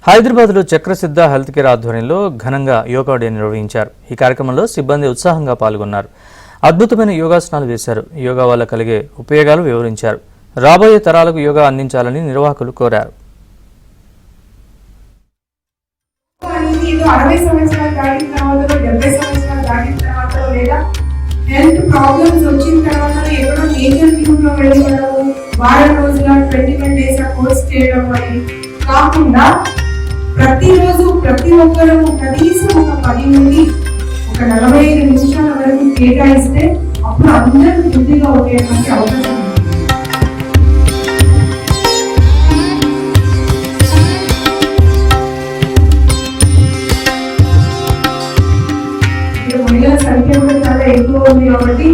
హైదరాబాద్లో Chakrasiddha health care ఆధ్వర్యంలో ఘనంగా యోగా డే నిర్వహించారు. ఈ కార్యక్రమంలో సిబ్బంది ఉత్సాహంగా పాల్గొన్నారు. అద్భుతమైన యోగాసనాలు వేశారు. యోగా వల్ల కలిగే ఉపయోగాలు వివరించారు. రాబోయే తరాలకు యోగా అందించాలని నిర్వాహకులు కోరారు. హెల్త్ ప్రాబ్లమ్స్ వచ్చిన తర్వాత ఎక్కడో నేచర్ క్యూర్లో వెళ్ళిపోవడము, వారం రోజుల 21 days కోర్స్ చేయడం అని కాకుండా ప్రతిరోజు ప్రతి ఒక్కరూ కనీసం ఒక 10 నుండి ఒక 45 నిమిషాల వరకు కేటాయిస్తే అప్పుడు అందరూ బుద్ధిగా ఉండేటువంటి అవకాశం ఉంది. మహిళల సంఖ్య కూడా చాలా ఎక్కువ ఉంది కాబట్టి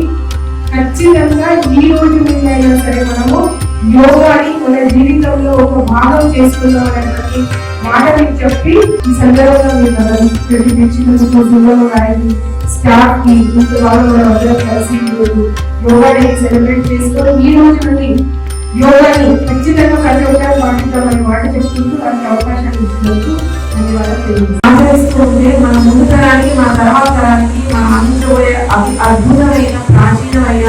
ఖచ్చితంగా ఈ రోజు మీద అయినా సరే మనము యోగాని మన జీవితంలో ఒక భాగం చేసుకుందాం అనేటువంటి మాట మీకు చెప్పి ఈ సందర్భంగా మీరు స్టాఫ్ కి ఇంత వాళ్ళు అందరూ కలిసి యోగా డే సెలబ్రేట్ చేసుకొని ఈ రోజు నుండి యోగాని ఖచ్చితంగా ప్రతి ఒక్కరు పాటిద్దామనే మాట చెప్పుకుంటూ దానికి అవకాశాన్ని ఇచ్చినందుకు ఆచరిస్తుంటే మన ముందు తరానికి మన తర్వాత తరానికి మనం అందించబోయే అద్భుతమైన ప్రాచీనమైన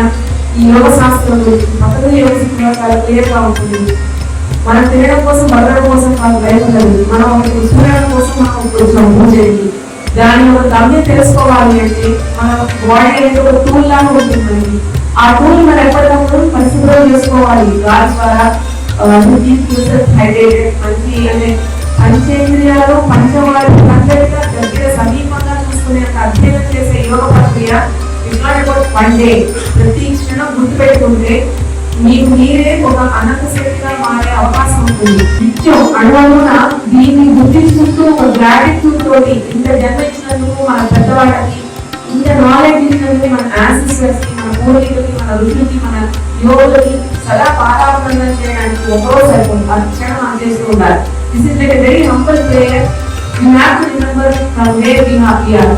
ఈ యోగ శాస్త్రం పద్ధతి యోగ చాలా క్లియర్గా ఉంటుంది. మనం తినడం కోసం బతకడం కోసం కాదు లైఫ్ అనేది, మనం ఒకటి సూర్యడం కోసం మనం కొంచెం పూజేది దాన్ని ఒక గమ్యం తెలుసుకోవాలి అంటే మన బాడీ అనేది ఒక టూల్ లాగా ఉంటుంది. మనకి ఆ టూల్ మనం ఎప్పటికప్పుడు పరిశుభ్రం చేసుకోవాలి. గాలి ద్వారా హైడ్రేటెడ్ మంచి అంటే పంచేంద్రియాలు పంచవాయు అందరిగా దగ్గర సమీపంగా చూసుకునే అధ్యయనం చేసే యోగ ప్రక్రియ పండే ప్రతి క్షణం గుర్తుపెట్టుకుంటే మీకు మీరే ఒక అనంత శక్తిగా మారే అవకాశం ఉంటుంది. నిత్యం అణువణువున దీన్ని గుర్తించుకుంటూ ఒక గ్రాటిట్యూడ్ తోటి ఇంత జన్మ ఇచ్చినందుకు మన పెద్దవాళ్ళకి, ఇంత నాలెడ్జ్ ఇచ్చినందుకు మన యాన్సిస్టర్స్ కి, మన పూర్వీకులకి, మన ఋషులకి, మన యోగులకి సదా పాదాభివందనం చేయడానికి ఒకరోజు సరిపోతుంది. ఆ క్షణం మనం చేస్తూ ఉండాలి. This is like a very humble prayer. You have to remember from where we are.